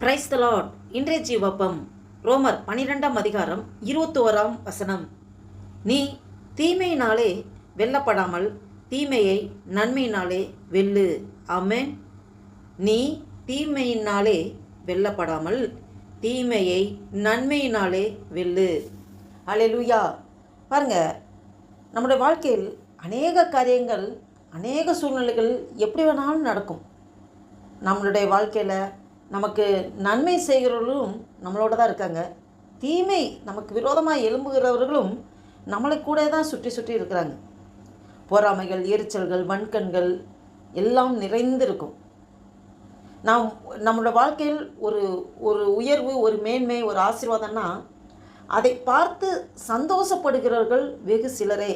Praise the Lord. இன்றைய ஜீவப்பம் ரோமர் 12ஆம் அதிகாரம் 21ஆம் வசனம். நீ தீமையினாலே வெல்லப்படாமல் தீமையை நன்மையினாலே வெல்லு. ஆமென். நீ தீமையினாலே வெல்லப்படாமல் தீமையை நன்மையினாலே வெல்லு. அல்லேலூயா. பாருங்க, நம்முடைய வாழ்க்கையில் அநேக காரியங்கள், அநேக சூழ்நிலைகள் எப்படி வேணாலும் நடக்கும். நம்மளுடைய வாழ்க்கையில் நமக்கு நன்மை செய்கிறவர்களும் நம்மளோட தான் இருக்காங்க. தீமை நமக்கு விரோதமாக எழும்புகிறவர்களும் நம்மளை கூட தான் சுற்றி சுற்றி இருக்கிறாங்க. பொறாமைகள், எரிச்சல்கள், வன்கண்கள் எல்லாம் நிறைந்திருக்கும். நம்மளோட வாழ்க்கையில் ஒரு ஒரு உயர்வு, ஒரு மேன்மை, ஒரு ஆசீர்வாதம்னா அதை பார்த்து சந்தோஷப்படுகிறவர்கள் வெகு சிலரே.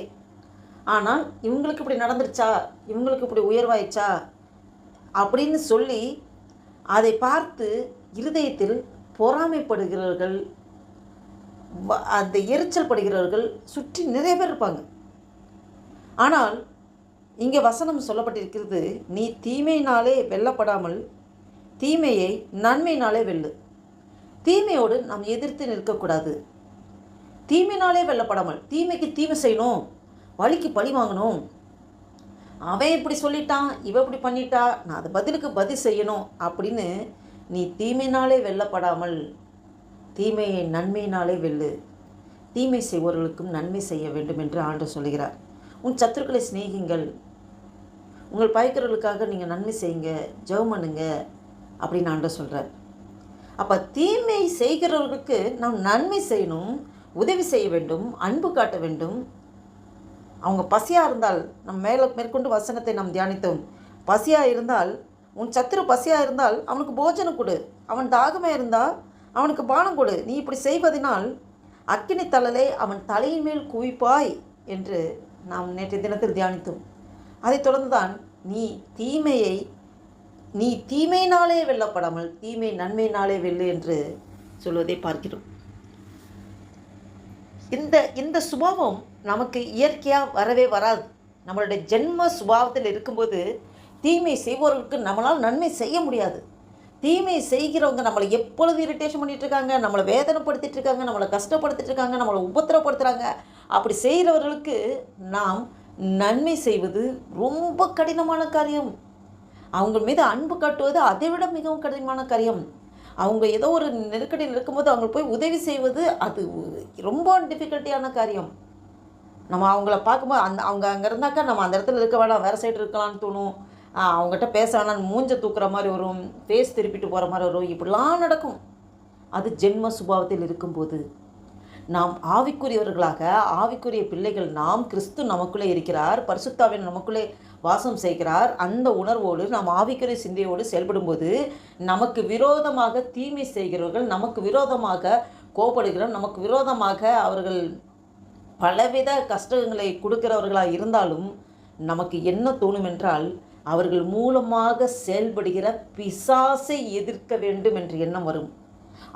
ஆனால் இவங்களுக்கு இப்படி நடந்துருச்சா, இவங்களுக்கு இப்படி உயர்வாயிடுச்சா அப்படின்னு சொல்லி அதை பார்த்து இருதயத்தில் பொறாமைப்படுகிறவர்கள், அந்த எரிச்சல் படுகிறவர்கள் சுற்றி நிறைய பேர் இருப்பாங்க. ஆனால் இங்கே வசனம் சொல்லப்பட்டிருக்கிறது, நீ தீமையினாலே வெல்லப்படாமல் தீமையை நன்மையினாலே வெல்லு. தீமையோடு நாம் எதிர்த்து நிற்கக்கூடாது. தீமையினாலே வெல்லப்படாமல், தீமைக்கு தீமை செய்யணும், வலிக்கு பழி வாங்கணும், அவன் இப்படி சொல்லிட்டான், இவ இப்படி பண்ணிட்டா, நான் அது பதிலுக்கு பதில் செய்யணும் அப்படின்னு நீ தீமையினாலே வெல்லப்படாமல் தீமையை நன்மையினாலே வெல்லு. தீமை செய்பவர்களுக்கும் நன்மை செய்ய வேண்டும் என்று ஆண்டவர் சொல்கிறார். உன் சத்துருக்களை சிநேகிங்கள், உங்கள் பயக்கிறவர்களுக்காக நீங்கள் நன்மை செய்யுங்க, ஜெபம் பண்ணுங்க அப்படின்னு ஆண்டவர் சொல்கிறார். அப்போ தீமை செய்கிறவர்களுக்கு நாம் நன்மை செய்யணும், உதவி செய்ய வேண்டும், அன்பு காட்ட வேண்டும். அவங்க பசியாக இருந்தால், நம்ம மேற்கொண்டு வசனத்தை நாம் தியானித்தோம். பசியாக இருந்தால், உன் சத்துரு பசியாக இருந்தால் அவனுக்கு போஜனம் கொடு, அவன் தாகமாக இருந்தால் அவனுக்கு பானம் கொடு. நீ இப்படி செய்வதனால் அக்கினி தழலை அவன் தலையின் மேல் குவிப்பாய் என்று நாம் நேற்றைய தினத்தில் தியானித்தோம். அதைத் தொடர்ந்து தான் நீ தீமையினாலே வெல்லப்படாமல் தீமை நன்மையினாலே வெல்லு என்று சொல்வதை பார்க்கிறோம். இந்த சுபாவம் நமக்கு இயற்கையாக வரவே வராது. நம்மளுடைய ஜென்ம சுபாவத்தில் இருக்கும்போது தீமை செய்பவர்களுக்கு நம்மளால் நன்மை செய்ய முடியாது. தீமை செய்கிறவங்க நம்மளை எப்பொழுது இரிட்டேஷன் பண்ணிகிட்டு இருக்காங்க, நம்மளை வேதனைப்படுத்திட்டு இருக்காங்க, நம்மளை கஷ்டப்படுத்திட்டு இருக்காங்க, நம்மளை உபத்திரப்படுத்துகிறாங்க. அப்படி செய்கிறவர்களுக்கு நாம் நன்மை செய்வது ரொம்ப கடினமான காரியம். அவங்க மீது அன்பு காட்டுவது அதை விட மிகவும் கடினமான காரியம். அவங்க ஏதோ ஒரு நெருக்கடியில் இருக்கும்போது அவங்க போய் உதவி செய்வது அது ரொம்ப டிஃபிகல்ட்டியான காரியம். நம்ம அவங்கள பார்க்கும்போது அவங்க அங்கே இருந்தாக்கா நம்ம அந்த இடத்துல இருக்க வேணாம், வேறு சைடு இருக்கலாம்னு தோணும். அவங்ககிட்ட பேச வேணாம், மூஞ்ச தூக்குற மாதிரி வரும், ஃபேஸ் திருப்பிட்டு போகிற மாதிரி வரும். இப்படிலாம் நடக்கும். அது ஜென்ம சுபாவத்தில் இருக்கும்போது நாம் ஆவிக்குரியவர்களாக, ஆவிக்குரிய பிள்ளைகள் நாம், கிறிஸ்து நமக்குள்ளே இருக்கிறார், பரிசுத்தாவின் நமக்குள்ளே வாசம் செய்கிறார். அந்த உணர்வோடு நாம் ஆவிக்குரிய சிந்தையோடு செயல்படும்போது நமக்கு விரோதமாக தீமை செய்கிறவர்கள், நமக்கு விரோதமாக கோபப்படுகிறோம், நமக்கு விரோதமாக அவர்கள் பலவித கஷ்டங்களை கொடுக்கிறவர்களாக இருந்தாலும் நமக்கு என்ன தோணும் என்றால், அவர்கள் மூலமாக செயல்படுகிற பிசாசை எதிர்க்க வேண்டும் என்ற எண்ணம் வரும்.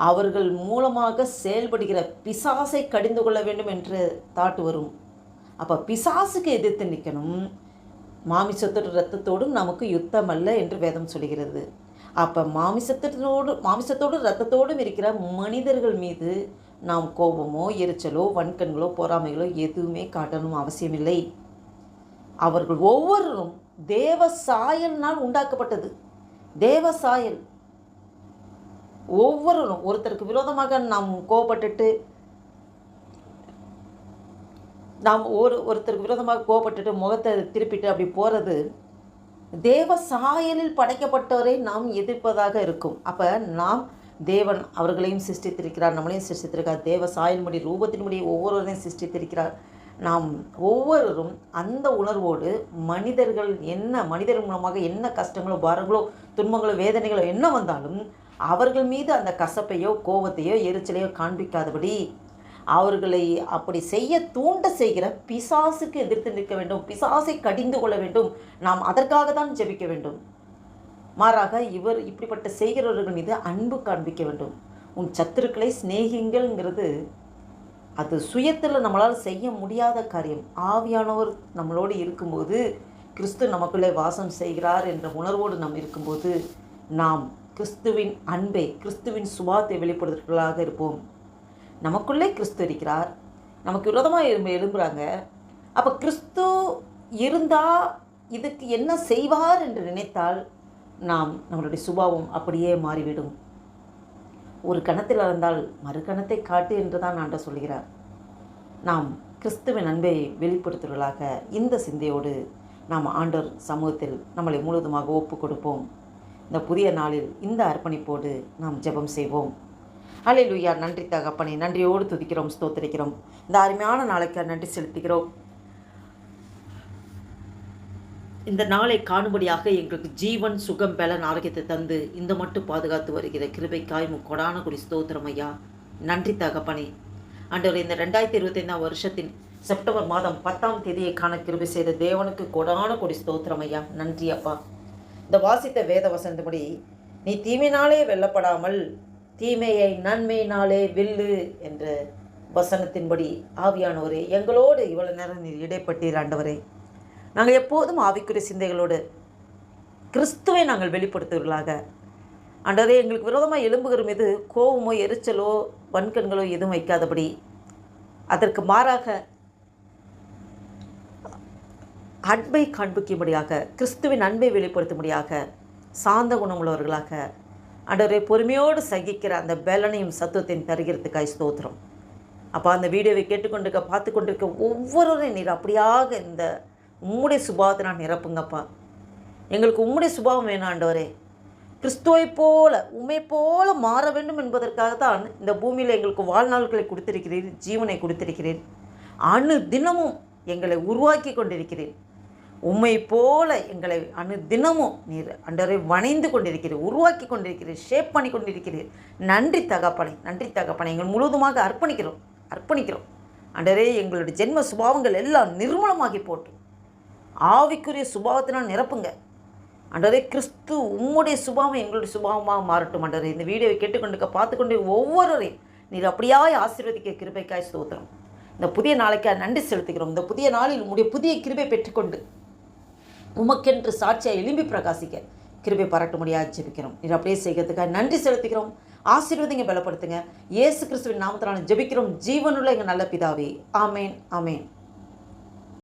அவர்கள் மூலமாக செயல்படுகிற பிசாசை கடிந்து கொள்ள வேண்டும் என்று தாட்டு வரும். அப்போ பிசாசுக்கு எதிர்த்து நிற்கணும். மாமிசத்தோடு இரத்தத்தோடும் நமக்கு யுத்தம் அல்ல என்று வேதம் சொல்கிறது. அப்போ மாமிசத்தோடு இரத்தத்தோடும் இருக்கிற மனிதர்கள் மீது நாம் கோபமோ, எரிச்சலோ, வன்கண்களோ, பொறாமைகளோ எதுவுமே காட்டணும் அவசியமில்லை. அவர்கள் ஒவ்வொருவரும் தேவ சாயலினால் உண்டாக்கப்பட்டது. தேவ சாயல். ஒவ்வொருவரும் ஒருத்தருக்கு விரோதமாக நாம் ஒருத்தருக்கு விரோதமாக கோபப்பட்டுட்டு முகத்தை திருப்பிட்டு அப்படி போகிறது தேவ சாயலில் படைக்கப்பட்டவரை நாம் எதிர்ப்பதாக இருக்கும். அப்போ நாம் தேவன் அவர்களையும் சிருஷ்டித்திருக்கிறார், நம்மளையும் சிருஷ்டித்திருக்கிறார். தேவ சாயல்முடி ரூபத்தின்படி ஒவ்வொருவரையும் சிருஷ்டித்திருக்கிறார். நாம் ஒவ்வொருவரும் அந்த உணர்வோடு மனிதர்கள் மூலமாக என்ன கஷ்டங்களோ, பாரங்களோ, துன்பங்களோ, வேதனைகளோ என்ன வந்தாலும் அவர்கள் மீது அந்த கசப்பையோ, கோபத்தையோ, எரிச்சலையோ காண்பிக்காதபடி அவர்களை அப்படி செய்ய தூண்ட செய்கிற பிசாசுக்கு எதிர்த்து நிற்க வேண்டும். பிசாசை கடிந்து கொள்ள வேண்டும். நாம் அதற்காக தான் ஜெபிக்க வேண்டும். மாறாக இப்படிப்பட்ட செய்கிறவர்கள் மீது அன்பு காண்பிக்க வேண்டும். உன் சத்துருக்களை சிநேகிங்கள்ங்கிறது அது சுயத்தில் நம்மளால் செய்ய முடியாத காரியம். ஆவியானவர் நம்மளோடு இருக்கும்போது, கிறிஸ்து நமக்குள்ளே வாசம் செய்கிறார் என்ற உணர்வோடு நாம் இருக்கும்போது நாம் கிறிஸ்துவின் அன்பை, கிறிஸ்துவின் சுபாவத்தை வெளிப்படுத்துவர்களாக இருப்போம். நமக்குள்ளே கிறிஸ்து இருக்கிறார், நமக்கு விரோதமாக எழும்புகிறாங்க. அப்போ கிறிஸ்து இருந்தால் இதுக்கு என்ன செய்வார் என்று நினைத்தால் நம்மளுடைய சுபாவம் அப்படியே மாறிவிடும். ஒரு கணத்தில் இருந்தால் மறு கணத்தை காட்டு என்று தான் ஆண்டவர் சொல்கிறார். நாம் கிறிஸ்துவின் அன்பை வெளிப்படுத்துவர்களாக இந்த சிந்தையோடு நாம் ஆண்டவர் சமூகத்தில் நம்மளை முழுவதுமாக ஒப்பு கொடுப்போம். இந்த புதிய நாளில் இந்த அர்ப்பணிப்போடு நாம் ஜெபம் செய்வோம். அல்லேலூயா. நன்றி தகப்பனே, நன்றியோடு துதிக்கிறோம், ஸ்தோத்திரிக்கிறோம். இந்த அருமையான நாளைக்கு நன்றி செலுத்துகிறோம். இந்த நாளை காணும்படியாக எங்களுக்கு ஜீவன், சுகம், பலன், ஆரோக்கியத்தை தந்து இந்த மட்டும் பாதுகாத்து வருகிற கிருபைக்காய் கொடான கொடி ஸ்தோத்திரம் ஐயா. நன்றி தகப்பனே. ஆண்டவரே, இந்த 2025 வருஷத்தின் செப்டம்பர் மாதம் 10ஆம் தேதியை காண கிருபை செய்த தேவனுக்கு கொடான கொடி ஸ்தோத்திரம் ஐயா. நன்றி அப்பா. இந்த வாசித்த வேத வசனத்தின்படி நீ தீமையினாலே வெல்லப்படாமல் தீமையை நன்மையினாலே வெல்லு என்ற வசனத்தின்படி ஆவியானவரே எங்களோடு இவ்வளவு நேரம் நீர் இடைப்பட்டீர். ஆண்டவரே, நாங்கள் எப்போதும் ஆவிக்குரிய சிந்தைகளோடு கிறிஸ்துவை நாங்கள் வெளிப்படுத்துவர்களாக ஆண்டவரே, எங்களுக்கு விரோதமாக எழும்புகிற மீது கோபமோ எரிச்சலோ வன்கண்களோ எதுவும் வைக்காதபடி அதற்கு மாறாக அன்பை காண்பிக்கும்படியாக, கிறிஸ்துவின் அன்பை வெளிப்படுத்தும்படியாக சாந்த குணமுள்ளவர்களாக ஆண்டவரே பொறுமையோடு சகிக்கிற அந்த பலனையும் சத்துவத்தையும் தருகிறதுக்காய் ஸ்தோத்திரம் அப்போ. அந்த வீடியோவை கேட்டுக்கொண்டிருக்க, பார்த்து கொண்டிருக்க ஒவ்வொருவரையும் நீர் அப்படியாக இந்த உம்முடைய சுபாவத்தை நான் நிரப்புங்கப்பா. எங்களுக்கு உம்முடைய சுபாவம் வேணும் ஆண்டவரே. கிறிஸ்துவை போல, உம்மை போல மாற வேண்டும் என்பதற்காகத்தான் இந்த பூமியில் எங்களுக்கு வாழ்நாள்களை கொடுத்திருக்கிறீர், ஜீவனை கொடுத்திருக்கிறேன். அணு தினமும் எங்களை உருவாக்கி கொண்டிருக்கிறேன். உம்மை போல எங்களை அணு தினமும் நீர் ஆண்டவரே வணைந்து கொண்டிருக்கிறீர், உருவாக்கி கொண்டிருக்கிறீர், ஷேப் பண்ணி கொண்டிருக்கிறீர். நன்றி தகப்பனை, நன்றி தகப்பனை. எங்கள் முழுவதுமாக அர்ப்பணிக்கிறோம் ஆண்டவரே. எங்களுடைய ஜென்ம சுபாவங்கள் எல்லாம் நிர்மூலமாகி போட்டு ஆவிக்குரிய சுபாவத்தினால் நிரப்புங்க ஆண்டவரே. கிறிஸ்து உம்முடைய சுபாவம் எங்களுடைய சுபாவமாக மாறட்டும் ஆண்டவரே. இந்த வீடியோவை கேட்டுக்கொண்டு பார்த்துக்கொண்டு ஒவ்வொருவரையும் நீர் அப்படியாய் ஆசீர்வதிக்க கிருபைக்காய் ஸ்தோத்திரம். இந்த புதிய நாளைக்காக நன்றி செலுத்துகிறோம். இந்த புதிய நாளில் உம்முடைய புதிய கிருபை பெற்றுக்கொண்டு உமக்கென்று சாட்சியாக எழும்பி பிரகாசிக்க கிருபை பரட்டும்படியாக ஜெபிக்கிறோம். நீர் அப்படியே செய்கிறதுக்காக நன்றி செலுத்துகிறோம். ஆசீர்வதிங்க, பலப்படுத்துங்க. இயேசு கிறிஸ்துவின் நாமத்தினால ஜெபிக்கிறோம் ஜீவனுள்ள எங்கள் நல்ல பிதாவே. ஆமேன், ஆமேன்.